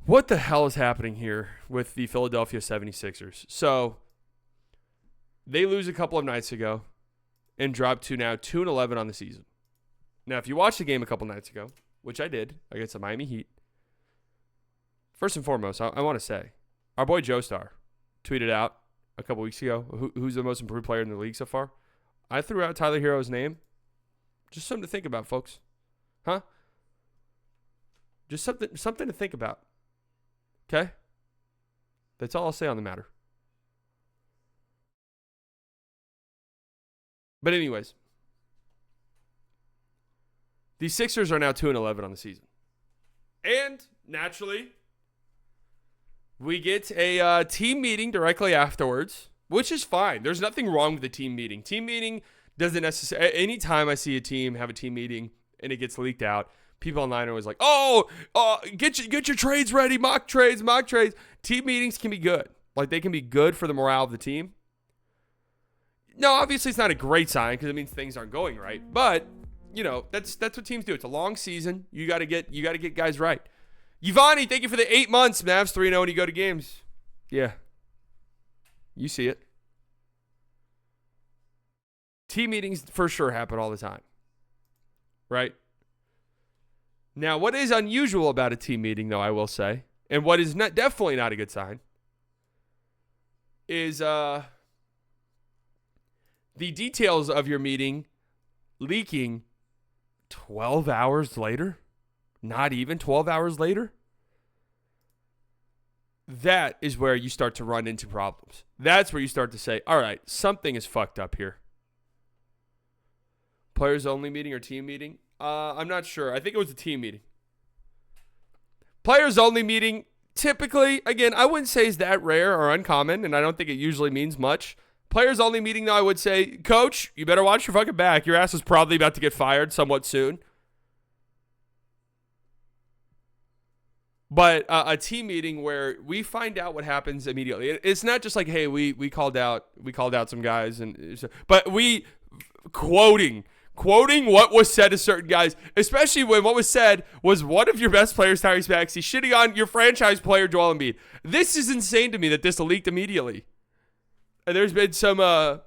What the hell is happening here with the Philadelphia 76ers? So they lose a couple of nights ago and drop to now 2-11 on the season. Now, if you watched the game a couple nights ago, which I did against the Miami Heat, first and foremost, I want to say, our boy Joe Star tweeted out a couple weeks ago who's the most improved player in the league so far. I threw out Tyler Hero's name. Just something to think about, folks. Huh? Just something to think about. Okay? That's all I'll say on the matter. But anyways, the Sixers are now 2-11 on the season. And naturally, we get a team meeting directly afterwards, which is fine. There's nothing wrong with the team meeting. Team meeting doesn't necessarily... Anytime I see a team have a team meeting and it gets leaked out, people online are always like, get your trades ready, mock trades. Team meetings can be good. Like, they can be good for the morale of the team. No, obviously it's not a great sign because it means things aren't going right. But, that's what teams do. It's a long season. You got to get guys right. Yvonne, thank you for the 8 months. Mavs 3-0 when you go to games. Yeah. You see it. Team meetings for sure happen all the time. Right? Now, what is unusual about a team meeting, though, I will say, and what is definitely not a good sign, is the details of your meeting leaking 12 hours later. Not even 12 hours later. That is where you start to run into problems. That's where you start to say, all right, something is fucked up here. Players only meeting or team meeting? I'm not sure. I think it was a team meeting. Players only meeting, typically, again, I wouldn't say is that rare or uncommon, and I don't think it usually means much. Players only meeting, though, I would say, Coach, you better watch your fucking back. Your ass is probably about to get fired somewhat soon. But a team meeting where we find out what happens immediately. It's not just like, hey, we called out some guys, but we quoting what was said to certain guys, especially when what was said was one of your best players, Tyrese Maxey, shitting on your franchise player, Joel Embiid. This is insane to me that this leaked immediately. And there's been some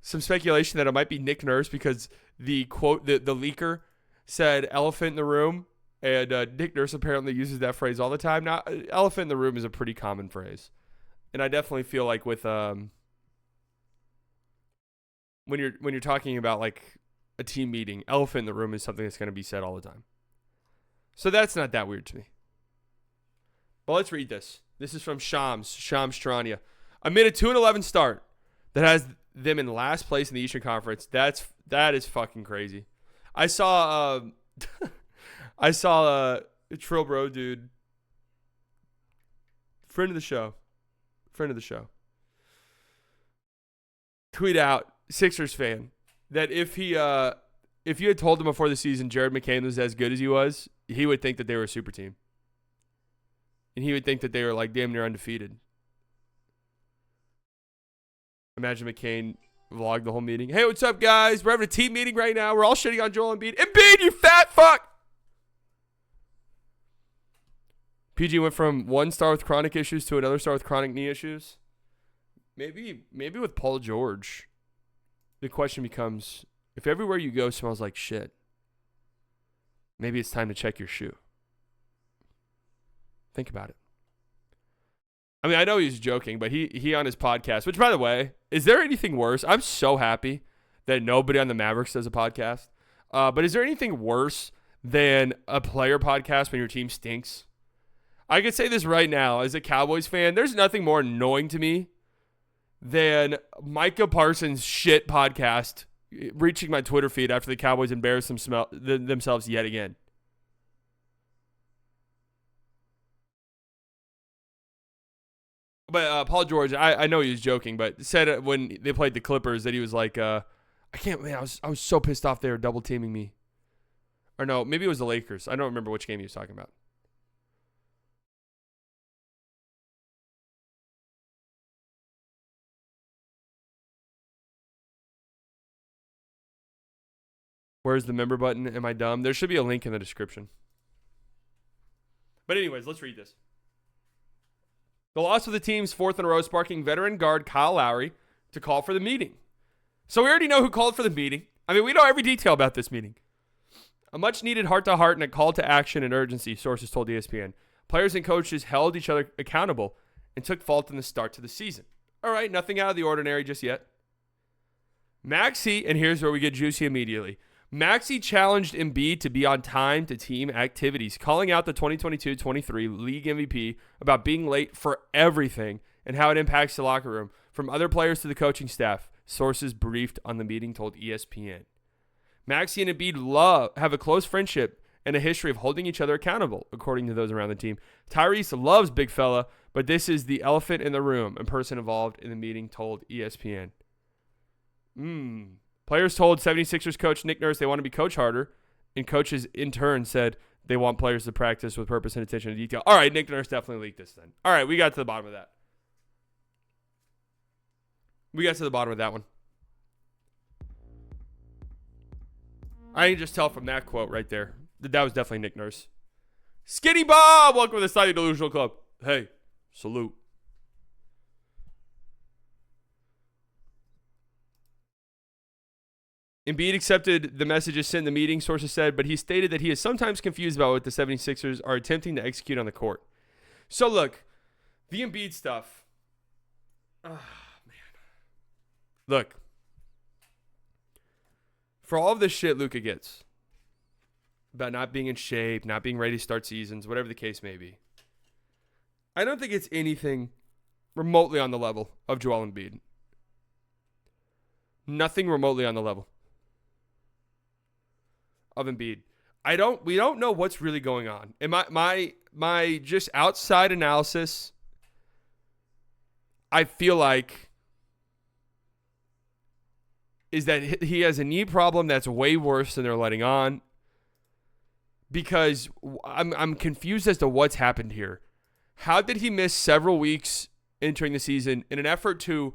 speculation that it might be Nick Nurse because the quote the leaker said elephant in the room. And Nick Nurse apparently uses that phrase all the time. Now, elephant in the room is a pretty common phrase. And I definitely feel like with when you're talking about like a team meeting, elephant in the room is something that's going to be said all the time. So that's not that weird to me. But let's read this. This is from Shams Strania. Amid a 2-11 start that has them in last place in the Eastern Conference, that is fucking crazy. I saw a Trill Bro dude, friend of the show, tweet out, Sixers fan, that if you had told him before the season Jared McCain was as good as he was, he would think that they were a super team. And he would think that they were like damn near undefeated. Imagine McCain vlogged the whole meeting. Hey, what's up, guys? We're having a team meeting right now. We're all shitting on Joel Embiid. Embiid, you fat fuck! PG went from one star with chronic issues to another star with chronic knee issues. Maybe with Paul George, the question becomes, if everywhere you go smells like shit, maybe it's time to check your shoe. Think about it. I mean, I know he's joking, but he on his podcast, which, by the way, is there anything worse? I'm so happy that nobody on the Mavericks does a podcast. But is there anything worse than a player podcast when your team stinks? I could say this right now. As a Cowboys fan, there's nothing more annoying to me than Micah Parsons' shit podcast reaching my Twitter feed after the Cowboys embarrass themselves yet again. But Paul George, I know he was joking, but said when they played the Clippers that he was like, I was so pissed off they were double teaming me. Or no, maybe it was the Lakers. I don't remember which game he was talking about. Where's the member button? Am I dumb? There should be a link in the description. But anyways, let's read this. The loss of the team's fourth in a row, sparking veteran guard Kyle Lowry to call for the meeting. So we already know who called for the meeting. I mean, we know every detail about this meeting. A much-needed heart-to-heart and a call to action and urgency, sources told ESPN. Players and coaches held each other accountable and took fault in the start to the season. All right, nothing out of the ordinary just yet. Maxey, and here's where we get juicy immediately. Maxey challenged Embiid to be on time to team activities, calling out the 2022-23 league MVP about being late for everything and how it impacts the locker room. From other players to the coaching staff, sources briefed on the meeting told ESPN. Maxey and Embiid have a close friendship and a history of holding each other accountable, according to those around the team. Tyrese loves big fella, but this is the elephant in the room, a person involved in the meeting told ESPN. Players told 76ers coach Nick Nurse they want to be coached harder, and coaches in turn said they want players to practice with purpose and attention to detail. All right, Nick Nurse definitely leaked this then. All right, we got to the bottom of that. We got to the bottom of that one. I can just tell from that quote right there that was definitely Nick Nurse. Skinny Bob, welcome to the Slightly Delusional Club. Hey, salute. Embiid accepted the messages sent in the meeting, sources said, but he stated that he is sometimes confused about what the 76ers are attempting to execute on the court. So, look, the Embiid stuff. Oh, man. Look. For all of this shit Luka gets about not being in shape, not being ready to start seasons, whatever the case may be, I don't think it's anything remotely on the level of Joel Embiid. Nothing remotely on the level of Embiid. We don't know what's really going on. And my just outside analysis, I feel like, is that he has a knee problem that's way worse than they're letting on. Because I'm confused as to what's happened here. How did he miss several weeks entering the season in an effort to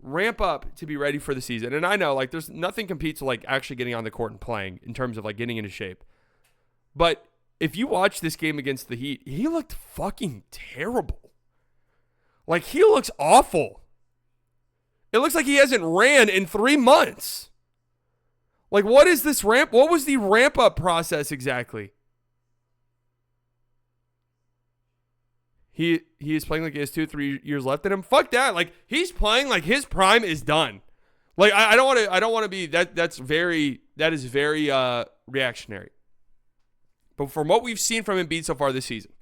ramp up to be ready for the season? And I know, like, there's nothing competes with, like, actually getting on the court and playing in terms of, like, getting into shape. But if you watch this game against the Heat, he looked fucking terrible. Like, he looks awful. It looks like he hasn't ran in 3 months. Like, what is this ramp? What was the ramp up process exactly? He is playing like he has 2-3 years left in him. Fuck that. Like, he's playing like his prime is done. Like, I don't want to be that. That is very reactionary. But from what we've seen from Embiid so far this season,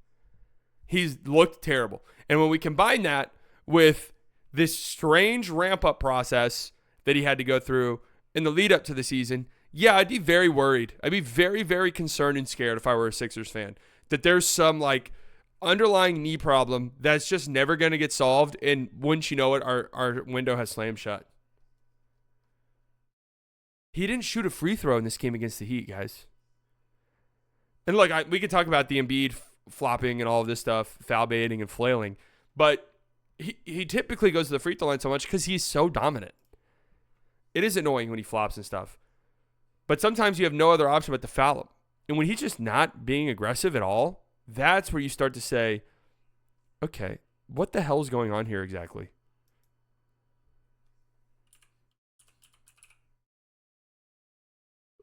he's looked terrible. And when we combine that with this strange ramp up process that he had to go through in the lead up to the season, yeah, I'd be very worried. I'd be very, very concerned and scared if I were a Sixers fan that there's some, like, underlying knee problem that's just never going to get solved, and wouldn't you know it, our window has slammed shut. He didn't shoot a free throw in this game against the Heat, guys. And look, we could talk about the Embiid flopping and all of this stuff, foul baiting and flailing, but he typically goes to the free throw line so much because he's so dominant. It is annoying when he flops and stuff, but sometimes you have no other option but to foul him. And when he's just not being aggressive at all, that's where you start to say, okay, what the hell is going on here exactly?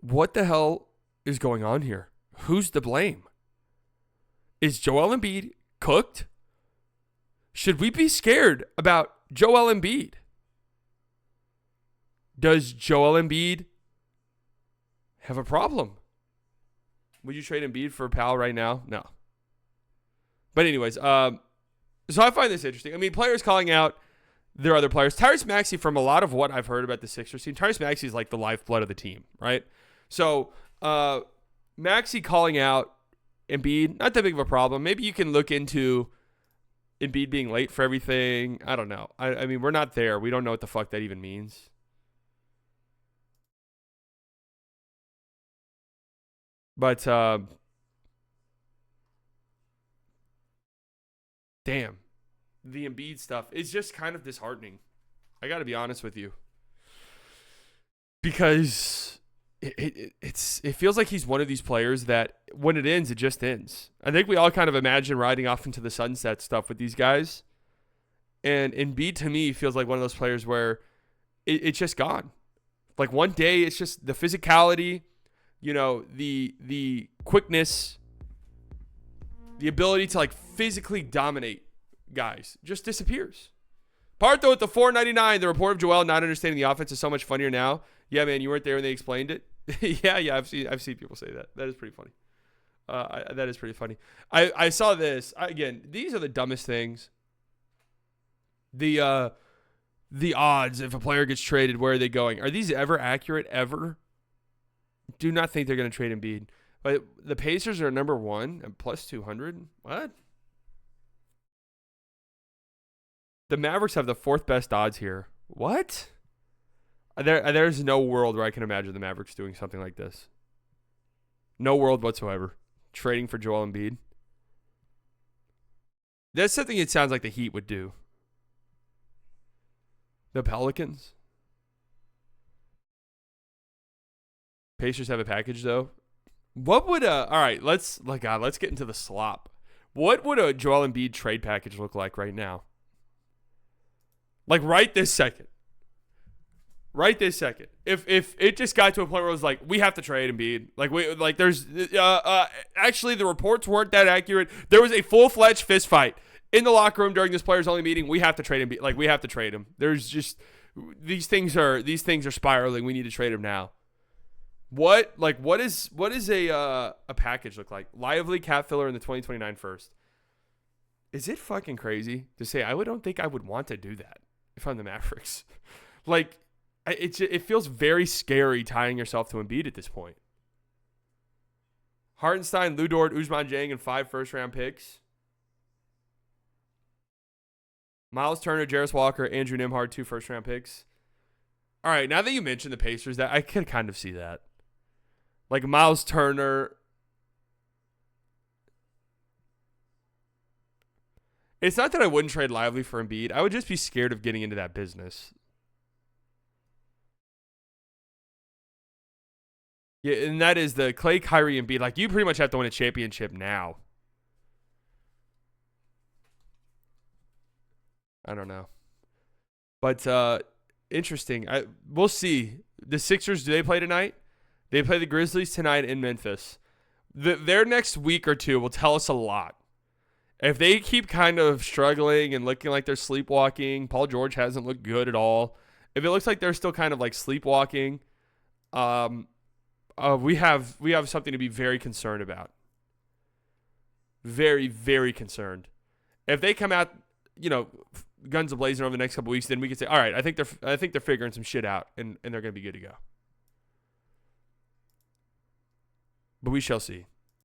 What the hell is going on here? Who's to blame? Is Joel Embiid cooked? Should we be scared about Joel Embiid? Does Joel Embiid have a problem? Would you trade Embiid for Powell right now? No. But anyways, so I find this interesting. I mean, players calling out their other players. Tyrese Maxey, from a lot of what I've heard about the Sixers team, Tyrese Maxey is like the lifeblood of the team, right? So Maxey calling out Embiid, not that big of a problem. Maybe you can look into Embiid being late for everything. I don't know. I mean, we're not there. We don't know what the fuck that even means. But damn, the Embiid stuff is just kind of disheartening. I got to be honest with you. Because it feels like he's one of these players that when it ends, it just ends. I think we all kind of imagine riding off into the sunset stuff with these guys. And Embiid, to me, feels like one of those players where it's just gone. Like one day, it's just the physicality, the quickness, the ability to like physically dominate guys just disappears. Partho at the 499, the report of Joel not understanding the offense is so much funnier now. Yeah, man, you weren't there when they explained it. yeah, I've seen people say that. That is pretty funny. That is pretty funny. I saw this. Again, these are the dumbest things. The odds if a player gets traded, where are they going? Are these ever accurate? Ever? Do not think they're going to trade Embiid. But the Pacers are number 1 at plus 200. What? The Mavericks have the 4th best odds here. What? There's no world where I can imagine the Mavericks doing something like this. No world whatsoever. Trading for Joel Embiid. That's something it sounds like the Heat would do. The Pelicans. Pacers have a package though. What would all right, let's get into the slop. What would a Joel Embiid trade package look like right now? Like right this second. Right this second. If it just got to a point where it was like, we have to trade Embiid. There's actually the reports weren't that accurate. There was a full-fledged fist fight in the locker room during this players only meeting. We have to trade Embiid. Like we have to trade him. There's just these things are spiraling. We need to trade him now. What is a package look like? Lively cap filler in the 2029 first. Is it fucking crazy to say don't think I would want to do that if I'm the Mavericks? Like it feels very scary tying yourself to Embiid at this point. Hartenstein, Lou Dort, Ousmane Dieng, and 5 first-round picks. Miles Turner, Jarris Walker, Andrew Nembhard, 2 first-round picks. All right, now that you mentioned the Pacers, that I could kind of see that. Like Miles Turner. It's not that I wouldn't trade Lively for Embiid. I would just be scared of getting into that business. Yeah, and that is the Clay, Kyrie, Embiid. Like, you pretty much have to win a championship now. I don't know. But interesting. We'll see. The Sixers, do they play tonight? They play the Grizzlies tonight in Memphis. Their next week or two will tell us a lot. If they keep kind of struggling and looking like they're sleepwalking, Paul George hasn't looked good at all. If it looks like they're still kind of like sleepwalking, we have something to be very concerned about. Very, very concerned. If they come out, guns a-blazing over the next couple weeks, then we can say, all right, I think they're figuring some shit out, and they're going to be good to go. But we shall see.